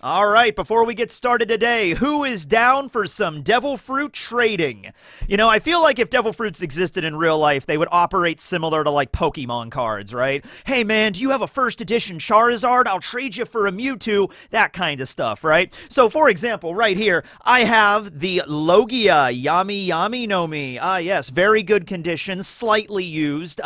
All right, before we get started today, who is down for some devil fruit trading? You know, I feel like if devil fruits existed in real life, they would operate similar to like Pokemon cards, right? Hey man, do you have a first edition Charizard? I'll trade you for a Mewtwo, that kind of stuff, right? So for example, right here, I have the Logia Yami Yami no Mi. Yes, very good condition, slightly used,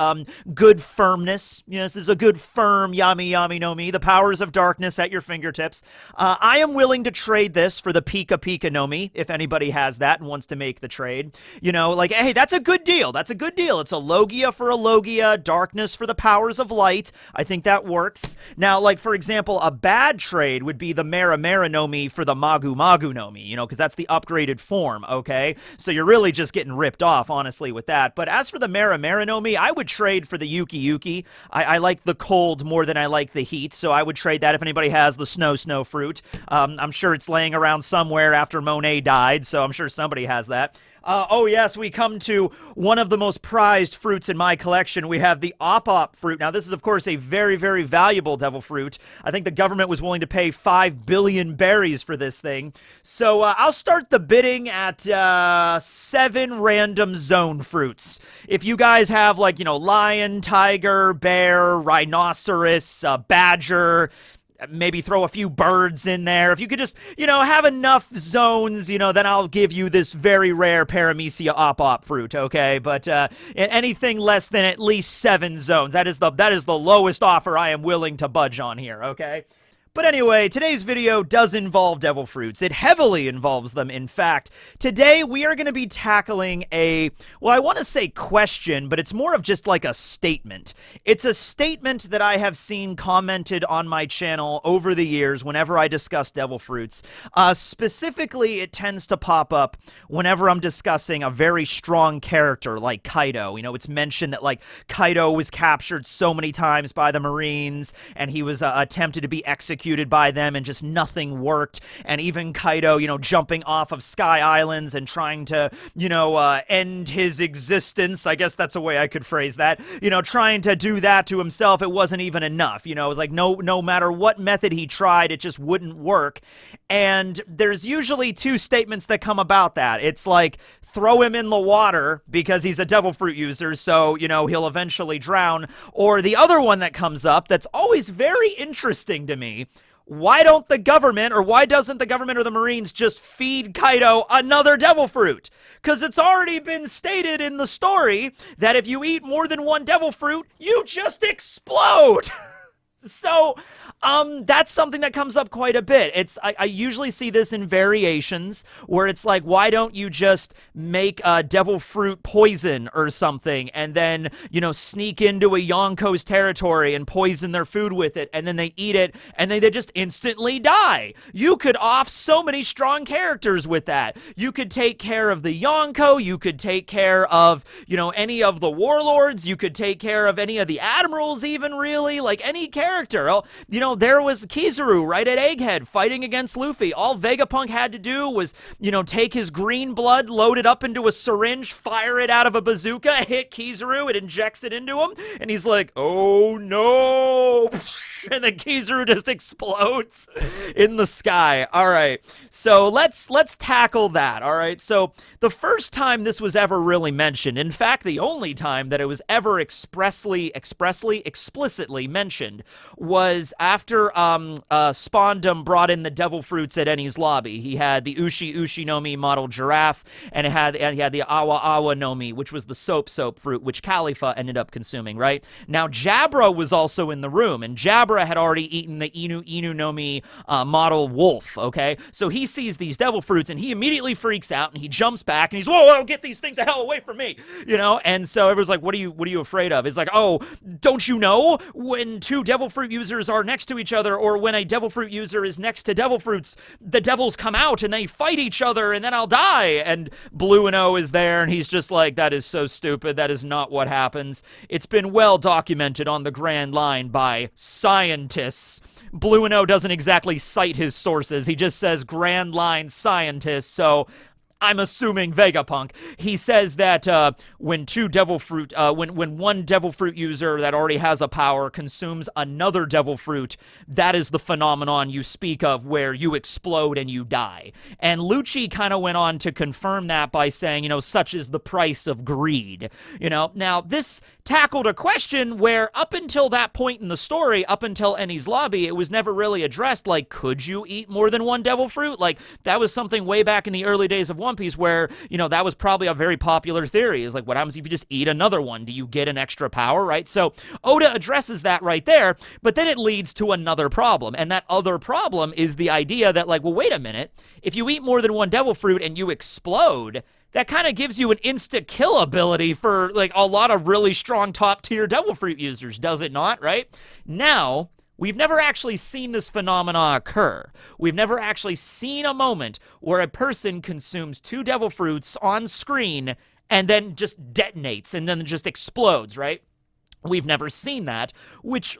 good firmness. Yes, this is a good firm Yami Yami no Mi. The powers of darkness at your fingertips. I am willing to trade this for the Pika Pika no Mi, if anybody has that and wants to make the trade. You know, like, hey, that's a good deal. That's a good deal. It's a Logia for a Logia, darkness for the powers of light. I think that works. Now, like, for example, a bad trade would be the Mera Mera no Mi for the Magu Magu no Mi, you know, because that's the upgraded form, okay? So you're really just getting ripped off, honestly, with that. But as for the Mera Mera no Mi, I would trade for the Yuki Yuki. I like the cold more than I like the heat, so I would trade that if anybody has the Snow fruit. I'm sure it's laying around somewhere after Monet died, so I'm sure somebody has that. Oh yes, we come to one of the most prized fruits in my collection. We have the Op fruit. Now this is of course a very, very valuable devil fruit. I think the government was willing to pay 5 billion berries for this thing. So I'll start the bidding at 7 random zone fruits. If you guys have like, you know, lion, tiger, bear, rhinoceros, badger, maybe throw a few birds in there. If you could just, you know, have enough zones, you know, then I'll give you this very rare Paramecia op fruit, okay? But anything less than at least 7 zones, that is the lowest offer I am willing to budge on here, okay? But anyway, today's video does involve devil fruits. It heavily involves them, in fact. Today, we are going to be tackling well, I want to say question, but it's more of just like a statement. It's a statement that I have seen commented on my channel over the years whenever I discuss devil fruits. Specifically, it tends to pop up whenever I'm discussing a very strong character like Kaido. You know, it's mentioned that, like, Kaido was captured so many times by the Marines, and he was attempted to be executed by them and just nothing worked. And even Kaido, you know, jumping off of Sky Islands and trying to, you know, end his existence. I guess that's a way I could phrase that. You know, trying to do that to himself, it wasn't even enough. You know, it was like no matter what method he tried, it just wouldn't work. And there's usually 2 statements that come about that. It's like, throw him in the water because he's a devil fruit user, so, you know, he'll eventually drown. Or the other one that comes up that's always very interesting to me, why doesn't the government or the Marines just feed Kaido another devil fruit? Because it's already been stated in the story that if you eat more than 1 devil fruit, you just explode! So, that's something that comes up quite a bit. I usually see this in variations where it's like, why don't you just make devil fruit poison or something and then, you know, sneak into a Yonko's territory and poison their food with it, and then they eat it and they just instantly die. You could off so many strong characters with that. You could take care of the Yonko, you could take care of, you know, any of the warlords, you could take care of any of the admirals even, really, like any character. You know, there was Kizaru right at Egghead fighting against Luffy. All Vegapunk had to do was, you know, take his green blood, load it up into a syringe, fire it out of a bazooka, hit Kizaru, it injects it into him, and he's like, oh no, and then Kizaru just explodes in the sky. All right, so let's tackle that. All right, so the first time this was ever really mentioned, in fact, the only time that it was ever explicitly mentioned, was after Spondum brought in the devil fruits at Eni's lobby. He had the Ushi no Mi model giraffe, and he had the Awa no Mi, which was the soap fruit, which Khalifa ended up consuming, right? Now, Jabra was also in the room, and Jabra had already eaten the Inu no Mi model wolf, okay? So he sees these devil fruits, and he immediately freaks out, and he jumps back, and he's, whoa, get these things the hell away from me, you know? And so everyone's like, what are you afraid of? It's like, oh, don't you know when 2 devil fruit users are next to each other, or when a devil fruit user is next to devil fruits, the devils come out and they fight each other, and then I'll die. And Blueno is there, and he's just like, that is so stupid. That is not what happens. It's been well documented on the Grand Line by scientists. Blueno doesn't exactly cite his sources. He just says Grand Line scientists, so I'm assuming Vegapunk. He says that when when one devil fruit user that already has a power consumes another devil fruit, that is the phenomenon you speak of where you explode and you die. And Lucci kind of went on to confirm that by saying, such is the price of greed. Now this tackled a question where up until that point in the story, up until Eni's lobby, it was never really addressed. Like, could you eat more than one devil fruit? Like, that was something way back in the early days of One Piece where, that was probably a very popular theory. Is like, what happens if you just eat another one? Do you get an extra power, right? So Oda addresses that right there, but then it leads to another problem. And that other problem is the idea that, like, well, wait a minute. If you eat more than one devil fruit and you explode, that kind of gives you an insta-kill ability for, like, a lot of really strong top-tier devil fruit users, does it not, right? Now, we've never actually seen this phenomena occur. We've never actually seen a moment where a person consumes 2 devil fruits on screen and then just detonates and then just explodes, right? We've never seen that, which,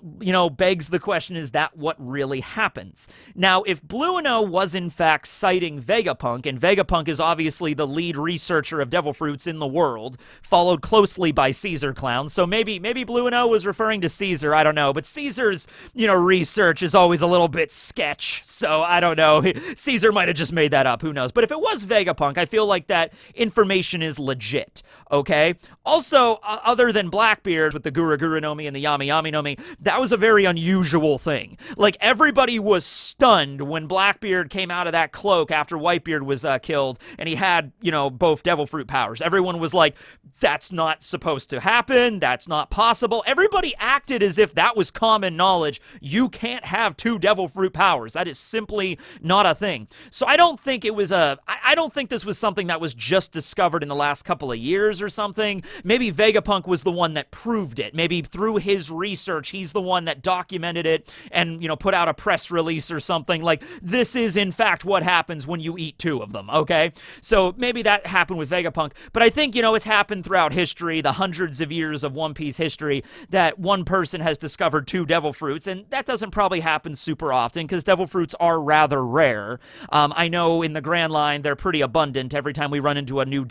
begs the question, is that what really happens? Now, if Blueno was in fact citing Vegapunk, and Vegapunk is obviously the lead researcher of devil fruits in the world, followed closely by Caesar Clown, so maybe Blueno was referring to Caesar, I don't know, but Caesar's, research is always a little bit sketch, so I don't know, Caesar might have just made that up, who knows, but if it was Vegapunk, I feel like that information is legit, okay? Also, other than Blackbeard with the Guru no Mi and the Yami Yami no Mi, that was a very unusual thing. Like, everybody was stunned when Blackbeard came out of that cloak after Whitebeard was killed, and he had, both devil fruit powers. Everyone was like, that's not supposed to happen, that's not possible. Everybody acted as if that was common knowledge. You can't have 2 devil fruit powers. That is simply not a thing. So I don't think it was I don't think this was something that was just discovered in the last couple of years or something. Maybe Vegapunk was the one that proved it. Maybe through his research, he's the one that documented it and, put out a press release or something. Like, this is in fact what happens when you eat 2 of them, okay? So maybe that happened with Vegapunk. But I think, it's happened throughout history, the hundreds of years of One Piece history, that one person has discovered 2 devil fruits, and that doesn't probably happen super often because devil fruits are rather rare. I know in the Grand Line, they're pretty abundant. Every time we run into a new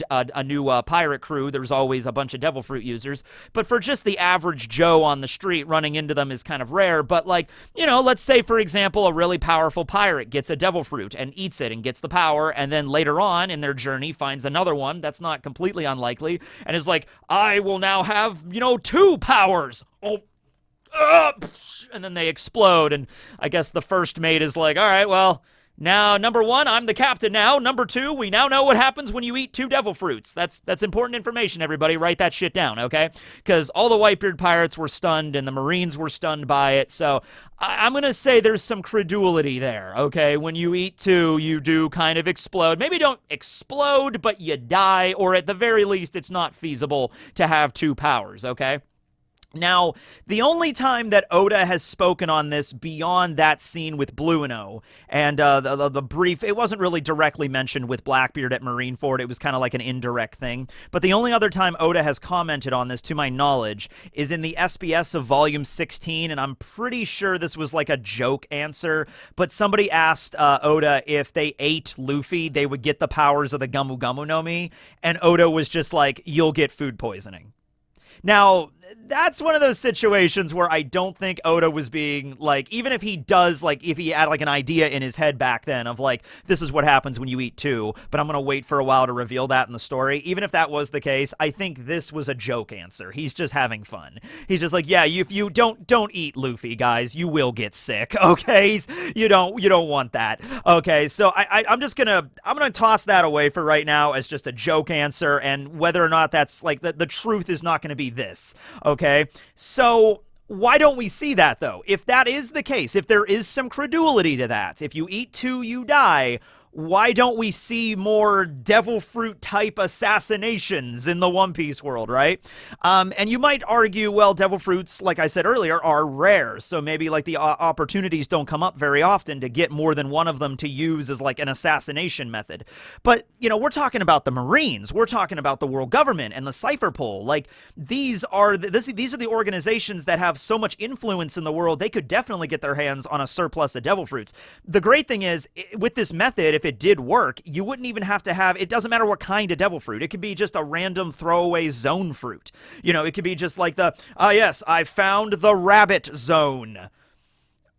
pirate crew, there's always a bunch of devil fruit users. But for just the average Joe on the street, running into them is kind of rare. But, like, let's say, for example, a really powerful pirate gets a devil fruit and eats it and gets the power, and then later on in their journey finds another one that's not completely unlikely and is like, I will now have, 2 powers. Oh, and then they explode, and I guess the first mate is like, all right, well, now, number 1, I'm the captain now. Number 2, we now know what happens when you eat 2 devil fruits. That's important information, everybody. Write that shit down, okay? Because all the Whitebeard pirates were stunned, and the Marines were stunned by it, so I'm going to say there's some credulity there, okay? When you eat 2, you do kind of explode. Maybe don't explode, but you die, or at the very least, it's not feasible to have 2 powers, okay? Now, the only time that Oda has spoken on this beyond that scene with Blueno, and the brief, it wasn't really directly mentioned with Blackbeard at Marineford, it was kind of like an indirect thing, but the only other time Oda has commented on this, to my knowledge, is in the SBS of Volume 16, and I'm pretty sure this was like a joke answer, but somebody asked Oda if they ate Luffy, they would get the powers of the Gamu Gamu no Mi, and Oda was just like, you'll get food poisoning. Now, that's one of those situations where I don't think Oda was being, like, even if he does, like, if he had, like, an idea in his head back then of, like, this is what happens when you eat 2, but I'm going to wait for a while to reveal that in the story. Even if that was the case, I think this was a joke answer. He's just having fun. He's just like, yeah, if you don't eat Luffy, guys, you will get sick, okay? You don't want that. Okay, so I'm just gonna toss that away for right now as just a joke answer, and whether or not that's, like, the truth is not going to be this, okay? So why don't we see that, though? If that is the case, if there is some credulity to that, if you eat 2, you die, why don't we see more devil fruit type assassinations in the One Piece world, right? And you might argue, well, devil fruits, like I said earlier, are rare, so maybe like the opportunities don't come up very often to get more than one of them to use as like an assassination method. But, you know, we're talking about the Marines, we're talking about the world government and the Cypher Pole. Like, these are the organizations that have so much influence in the world, they could definitely get their hands on a surplus of devil fruits. The great thing is, with this method, if it did work, you wouldn't even have to have, it doesn't matter what kind of devil fruit. It could be just a random throwaway zone fruit. You know, it could be just like the, yes, I found the rabbit zone.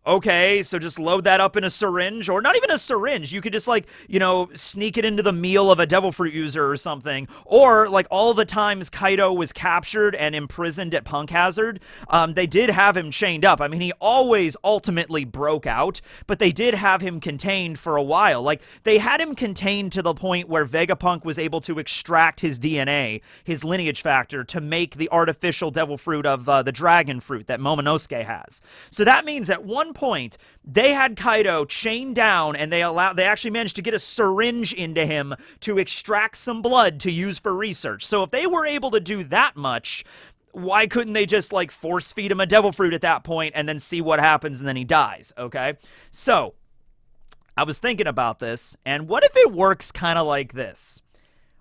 Okay, so just load that up in a syringe, or not even a syringe. You could just, like, you know, sneak it into the meal of a devil fruit user or something. Or, like, all the times Kaido was captured and imprisoned at Punk Hazard, they did have him chained up. I mean, he always ultimately broke out, but they did have him contained for a while. Like, they had him contained to the point where Vegapunk was able to extract his DNA, his lineage factor, to make the artificial devil fruit of the dragon fruit that Momonosuke has. So that means at one point they had Kaido chained down, and they actually managed to get a syringe into him to extract some blood to use for research. So if they were able to do that much, why couldn't they just, like, force feed him a devil fruit at that point and then see what happens, and then he dies? Okay, so I was thinking about this, and what if it works kind of like this?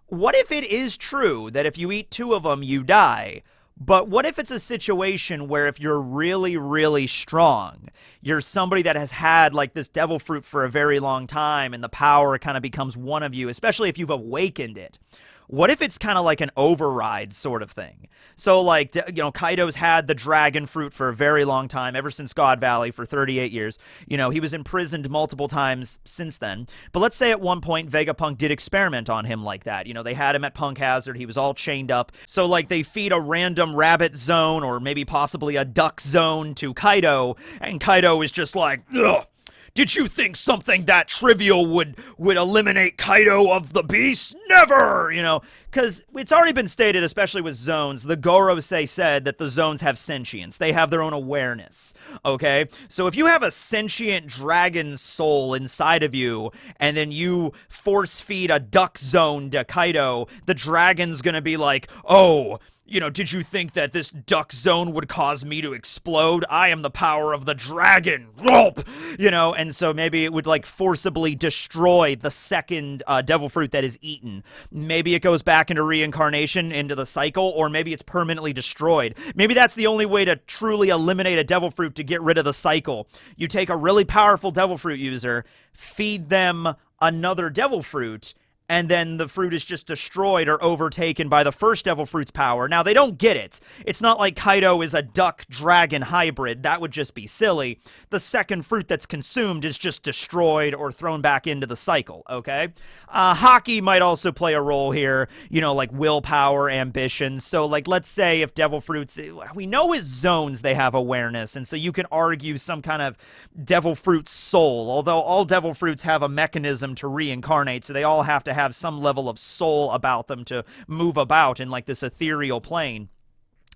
What if it is true that if you eat 2 of them you die? But what if it's a situation where if you're really, really strong, you're somebody that has had, like, this devil fruit for a very long time, and the power kind of becomes one of you, especially if you've awakened it? What if it's kind of like an override sort of thing? So, like, you know, Kaido's had the dragon fruit for a very long time, ever since God Valley, for 38 years. You know, he was imprisoned multiple times since then. But let's say at one point Vegapunk did experiment on him like that. You know, they had him at Punk Hazard. He was all chained up. So, like, they feed a random rabbit zone or maybe possibly a duck zone to Kaido, and Kaido is just like, ugh. Did you think something that trivial would eliminate Kaido of the Beast? Never! You know, because it's already been stated, especially with zones, the Gorosei said that the zones have sentience. They have their own awareness, okay? So if you have a sentient dragon soul inside of you, and then you force feed a duck zone to Kaido, the dragon's gonna be like, oh, you know, did you think that this duck zone would cause me to explode? I am the power of the dragon. Gulp! You know, and so maybe it would, like, forcibly destroy the second devil fruit that is eaten. Maybe it goes back into reincarnation, into the cycle, or maybe it's permanently destroyed. Maybe that's the only way to truly eliminate a devil fruit, to get rid of the cycle. You take a really powerful devil fruit user, feed them another devil fruit, and then the fruit is just destroyed or overtaken by the first devil fruit's power. Now, they don't get it. It's not like Kaido is a duck-dragon hybrid. That would just be silly. The second fruit that's consumed is just destroyed or thrown back into the cycle, okay? Haki might also play a role here, you know, like willpower, ambition. So, like, let's say if devil fruits, we know as zones they have awareness, and so you can argue some kind of devil fruit soul, although all devil fruits have a mechanism to reincarnate, so they all have to have some level of soul about them to move about in, like, this ethereal plane.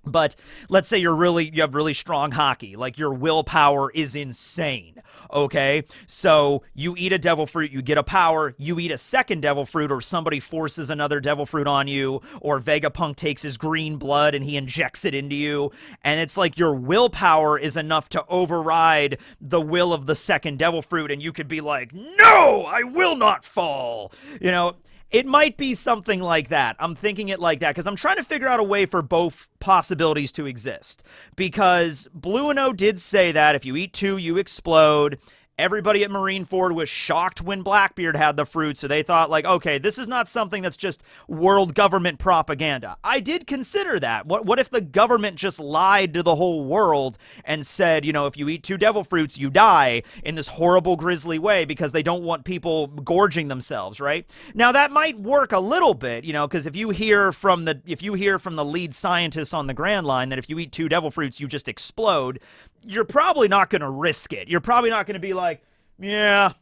But let's say you have really strong Haki, like your willpower is insane, okay? So you eat a devil fruit, you get a power, you eat a second devil fruit, or somebody forces another devil fruit on you, or Vegapunk takes his green blood and he injects it into you, and it's like your willpower is enough to override the will of the second devil fruit, and you could be like, no, I will not fall, you know? It might be something like that. I'm thinking it like that because I'm trying to figure out a way for both possibilities to exist. Because Blueno did say that if you eat 2, you explode. Everybody at Marineford was shocked when Blackbeard had the fruit, so they thought, like, okay, this is not something that's just world government propaganda. I did consider that. What if the government just lied to the whole world and said, you know, if you eat 2 devil fruits, you die in this horrible, grisly way because they don't want people gorging themselves, right? Now, that might work a little bit, you know, because if you hear from the lead scientists on the Grand Line that if you eat 2 devil fruits, you just explode, you're probably not going to risk it. You're probably not going to be like, yeah,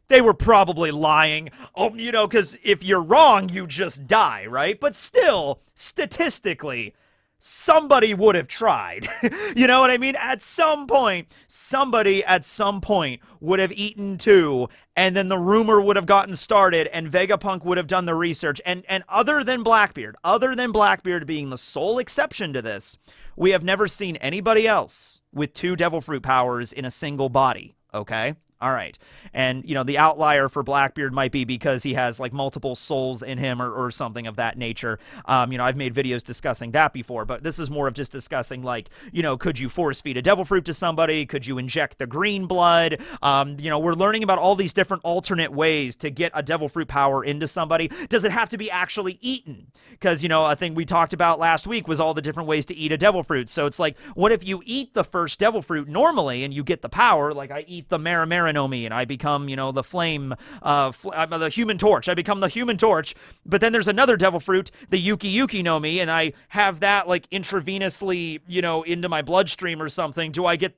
they were probably lying. Oh, you know, because if you're wrong, you just die, right? But still, statistically, somebody would have tried. You know what I mean? At some point, somebody at some point would have eaten 2, and then the rumor would have gotten started, and Vegapunk would have done the research. And other than Blackbeard being the sole exception to this, we have never seen anybody else with 2 devil fruit powers in a single body, okay? All right. And, the outlier for Blackbeard might be because he has like multiple souls in him or something of that nature. I've made videos discussing that before, but this is more of just discussing like, could you force feed a devil fruit to somebody? Could you inject the green blood? We're learning about all these different alternate ways to get a devil fruit power into somebody. Does it have to be actually eaten? Because, a thing we talked about last week was all the different ways to eat a devil fruit. So it's like, what if you eat the first devil fruit normally and you get the power? Like I eat the Maramara no Mi and I become, the flame, the human torch. I become the human torch. But then there's another devil fruit, the Yuki Yuki no Mi, and I have that like intravenously, into my bloodstream or something. Do I get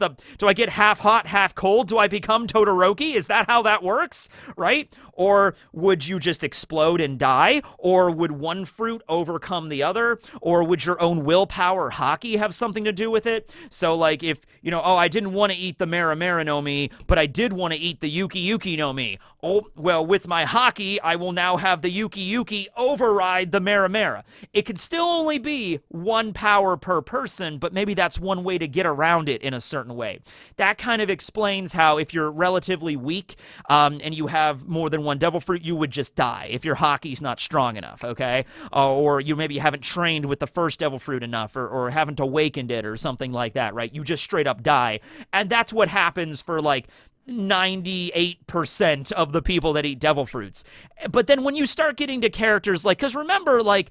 half hot, half cold? Do I become Todoroki? Is that how that works? Right? Or would you just explode and die? Or would one fruit overcome the other? Or would your own willpower Haki have something to do with it? So like if, I didn't want to eat the Maramara no Mi, but I did want to eat the Yuki Yuki no Mi. Oh, well, with my Haki, I will now have the Yuki Yuki override the Maramara. It could still only be one power per person, but maybe that's one way to get around it in a certain way. That kind of explains how if you're relatively weak and you have more than one devil fruit, you would just die if your Haki's not strong enough, okay? Or you maybe haven't trained with the first devil fruit enough or haven't awakened it or something like that, right? You just straight up die. And that's what happens for like 98% of the people that eat devil fruits. But then when you start getting to characters like, because remember, like,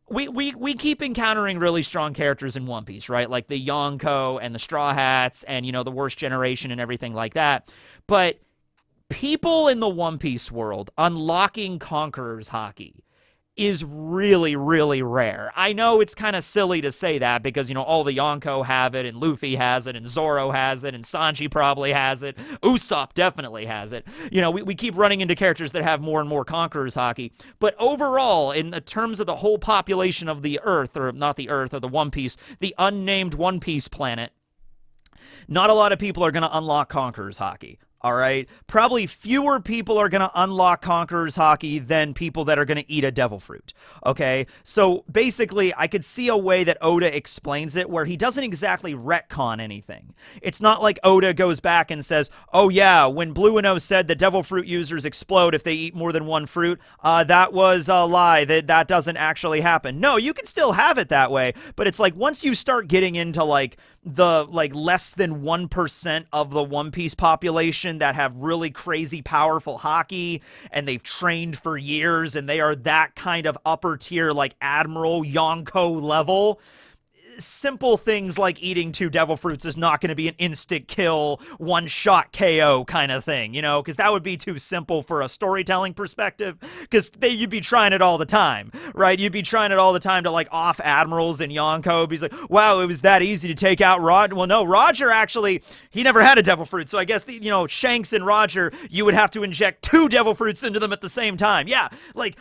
we keep encountering really strong characters in One Piece, right? Like the Yonko and the Straw Hats and, the Worst Generation and everything like that. But people in the One Piece world unlocking Conqueror's Haki is really, really rare. I know it's kind of silly to say that because, all the Yonko have it, and Luffy has it, and Zoro has it, and Sanji probably has it. Usopp definitely has it. We keep running into characters that have more and more Conqueror's Haki. But overall, in the terms of the whole population of the Earth, or not the Earth, or the One Piece, the unnamed One Piece planet, not a lot of people are going to unlock Conqueror's Haki. All right, probably fewer people are going to unlock Conqueror's Haki than people that are going to eat a devil fruit. Okay, so basically, I could see a way that Oda explains it where he doesn't exactly retcon anything. It's not like Oda goes back and says, oh yeah, when Blueno said that devil fruit users explode if they eat more than one fruit, that was a lie, that doesn't actually happen. No, you can still have it that way, but it's like once you start getting into like the less than 1% of the One Piece population that have really crazy powerful Haki and they've trained for years and they are that kind of upper tier like Admiral Yonko level, simple things like eating 2 devil fruits is not going to be an instant kill, one-shot KO kind of thing, because that would be too simple for a storytelling perspective, because you'd be trying it all the time, right? You'd be trying it all the time to, like, off Admirals and Yonko. He's like, wow, it was that easy to take out Rod. Well, no, Roger actually, he never had a devil fruit, so I guess, Shanks and Roger, you would have to inject 2 devil fruits into them at the same time. Yeah, like,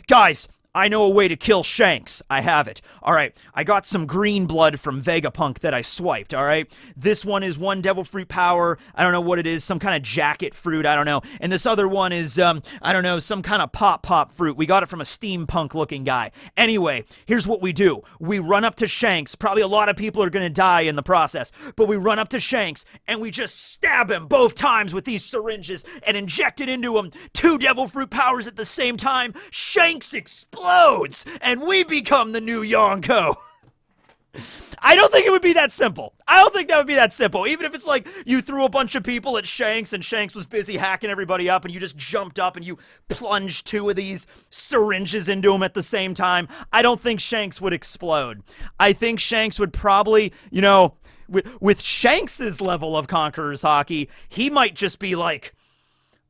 guys, I know a way to kill Shanks. I have it. All right, I got some green blood from Vegapunk that I swiped, all right? This one is 1 devil fruit power. I don't know what it is, some kind of jacket fruit, I don't know. And this other one is, I don't know, some kind of pop fruit. We got it from a steampunk-looking guy. Anyway, here's what we do. We run up to Shanks. Probably a lot of people are going to die in the process. But we run up to Shanks, and we just stab him both times with these syringes and inject it into him. 2 devil fruit powers at the same time. Shanks explodes, and we become the new Yonko. I don't think it would be that simple. I don't think that would be that simple. Even if it's like you threw a bunch of people at Shanks and Shanks was busy hacking everybody up and you just jumped up and you plunged 2 of these syringes into him at the same time, I don't think Shanks would explode. I think Shanks would probably, with Shanks's level of Conqueror's Haki, he might just be like,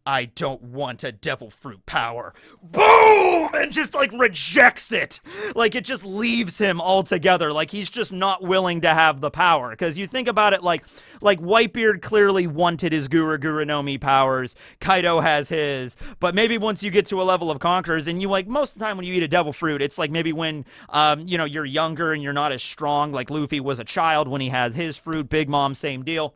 I don't want a devil fruit power. Boom! And just like rejects it. Like it just leaves him altogether. Like he's just not willing to have the power. Because you think about it like Whitebeard clearly wanted his Gura no Mi powers. Kaido has his. But maybe once you get to a level of Conquerors and you like most of the time when you eat a devil fruit, it's like maybe when you're younger and you're not as strong. Like Luffy was a child when he has his fruit. Big Mom, same deal.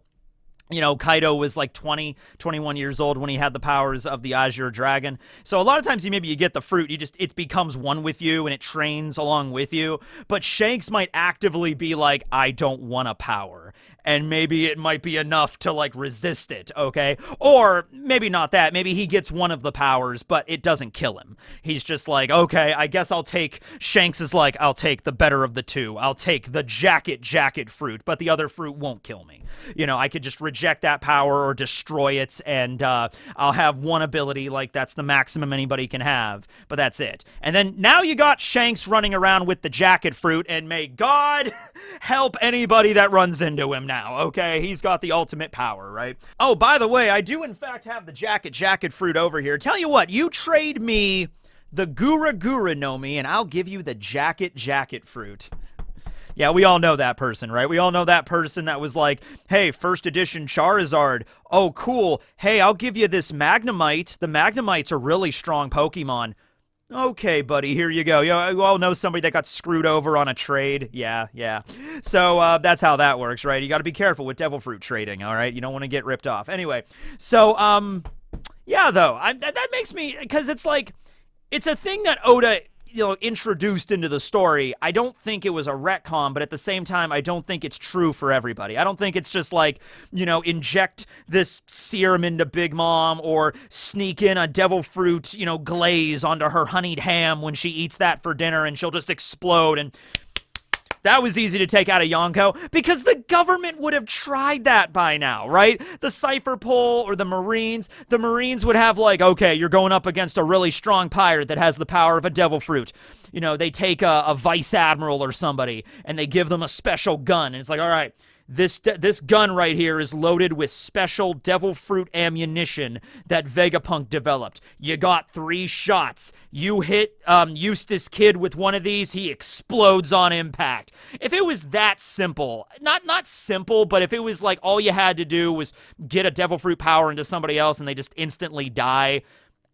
Kaido was like 20, 21 years old when he had the powers of the Azure Dragon. So a lot of times you get the fruit, it becomes one with you and it trains along with you. But Shanks might actively be like, I don't want a power. and maybe it might be enough to like resist it, okay? Or maybe not that. Maybe he gets one of the powers, but it doesn't kill him. He's just like, okay, I guess I'll take, Shanks is like, I'll take the better of the two. I'll take the jacket fruit, but the other fruit won't kill me. You know, I could just reject that power or destroy it, and I'll have one ability, like that's the maximum anybody can have, but that's it. And then now you got Shanks running around with the jacket fruit, and may God help anybody that runs into him now, okay? He's got the ultimate power, right? Oh, by the way, I do in fact have the jacket fruit over here. Tell you what, you trade me the Gura Nomi, and I'll give you the jacket fruit. Yeah, we all know that person, right? We all know that person that was like, hey, first edition Charizard. Oh, cool. Hey, I'll give you this Magnemite. The Magnemite's a really strong Pokemon. Okay, buddy, here you go. You all know somebody that got screwed over on a trade. Yeah. So that's how that works, right? You got to be careful with devil fruit trading, all right? You don't want to get ripped off. Anyway, so, yeah, though, that makes me, because it's like, it's a thing that Oda, introduced into the story. I don't think it was a retcon, but at the same time, I don't think it's true for everybody. I don't think it's just like, inject this serum into Big Mom or sneak in a devil fruit, glaze onto her honeyed ham when she eats that for dinner and she'll just explode. And that was easy to take out of Yonko because the government would have tried that by now, right? The Cypher Pole or the Marines would have like, okay, you're going up against a really strong pirate that has the power of a devil fruit. They take a vice admiral or somebody and they give them a special gun. And it's like, all right, this gun right here is loaded with special devil fruit ammunition that Vegapunk developed. You got 3 shots. You hit Eustace Kid with one of these, he explodes on impact. If it was that simple, not simple, but if it was like all you had to do was get a devil fruit power into somebody else and they just instantly die,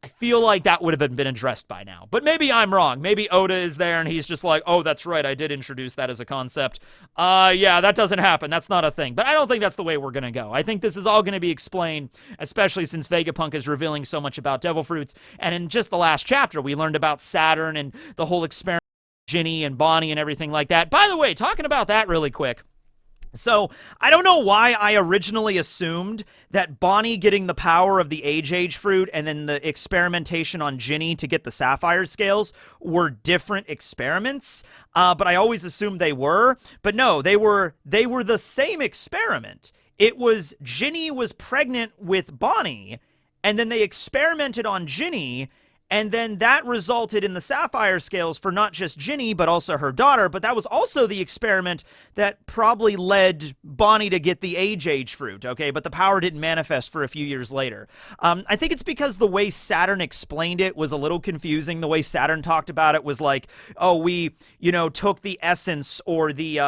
I feel like that would have been addressed by now. But maybe I'm wrong. Maybe Oda is there and he's just like, oh, that's right, I did introduce that as a concept. Yeah, that doesn't happen. That's not a thing. But I don't think that's the way we're going to go. I think this is all going to be explained, especially since Vegapunk is revealing so much about devil fruits. And in just the last chapter, we learned about Saturn and the whole experiment with Ginny and Bonnie and everything like that. By the way, talking about that really quick. So, I don't know why I originally assumed that Bonnie getting the power of the Age fruit and then the experimentation on Ginny to get the Sapphire Scales were different experiments, but I always assumed they were. But no, they were the same experiment. It was Ginny was pregnant with Bonnie, and then they experimented on Ginny, and then that resulted in the Sapphire Scales for not just Ginny, but also her daughter. But that was also the experiment that probably led Bonnie to get the Age fruit, okay? But the power didn't manifest for a few years later. I think it's because the way Saturn explained it was a little confusing. The way Saturn talked about it was like, oh, we, took the essence or the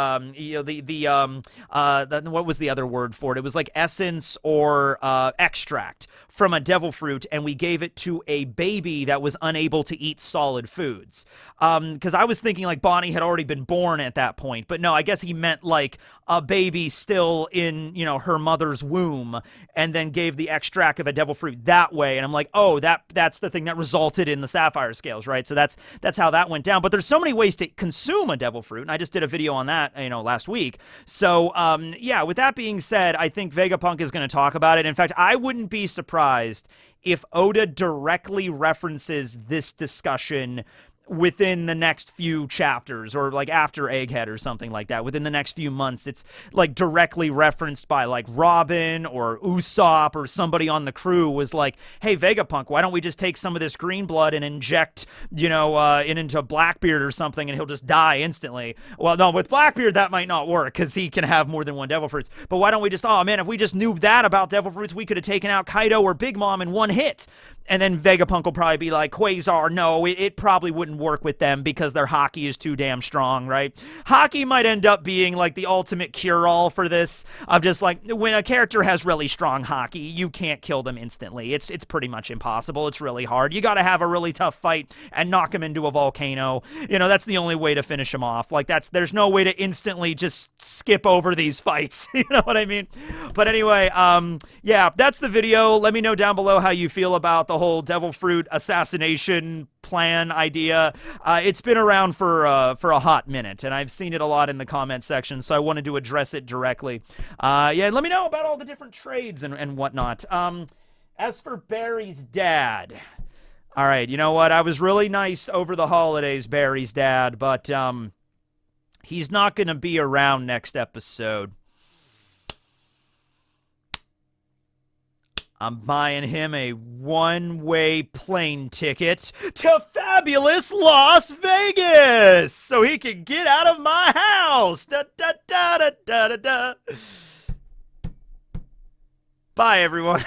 what was the other word for it? It was like essence or extract from a devil fruit, and we gave it to a baby that was unable to eat solid foods. Because I was thinking like Bonnie had already been born at that point, but no, I guess he meant like a baby still in, her mother's womb, and then gave the extract of a devil fruit that way. And I'm like, oh, that's the thing that resulted in the Sapphire Scales, right? So that's how that went down. But there's so many ways to consume a devil fruit, and I just did a video on that, last week. So, yeah, with that being said, I think Vegapunk is going to talk about it. In fact, I wouldn't be surprised if Oda directly references this discussion within the next few chapters, or like after Egghead or something like that, within the next few months. It's like directly referenced by like Robin or Usopp or somebody on the crew was like, hey, Vegapunk, why don't we just take some of this green blood and inject, into Blackbeard or something, and he'll just die instantly. Well, no, with Blackbeard that might not work because he can have more than one devil fruits. But why don't we just, oh man, if we just knew that about devil fruits, we could have taken out Kaido or Big Mom in one hit. And then Vegapunk will probably be like, Quasar, no, it probably wouldn't work with them because their Haki is too damn strong, right? Haki might end up being like the ultimate cure-all for this, of just like, when a character has really strong Haki, you can't kill them instantly. It's pretty much impossible. It's really hard. You gotta have a really tough fight and knock him into a volcano. That's the only way to finish him off. Like, there's no way to instantly just skip over these fights. You know what I mean? But anyway, yeah, that's the video. Let me know down below how you feel about the whole devil fruit assassination plan idea. It's been around for a hot minute, and I've seen it a lot in the comment section, so I wanted to address it directly. Yeah, let me know about all the different trades and whatnot. As for Barry's dad, all right, you know what? I was really nice over the holidays, Barry's dad, but he's not going to be around next episode. I'm buying him a one-way plane ticket to fabulous Las Vegas so he can get out of my house. Da, da, da, da, da, da, da. Bye, everyone.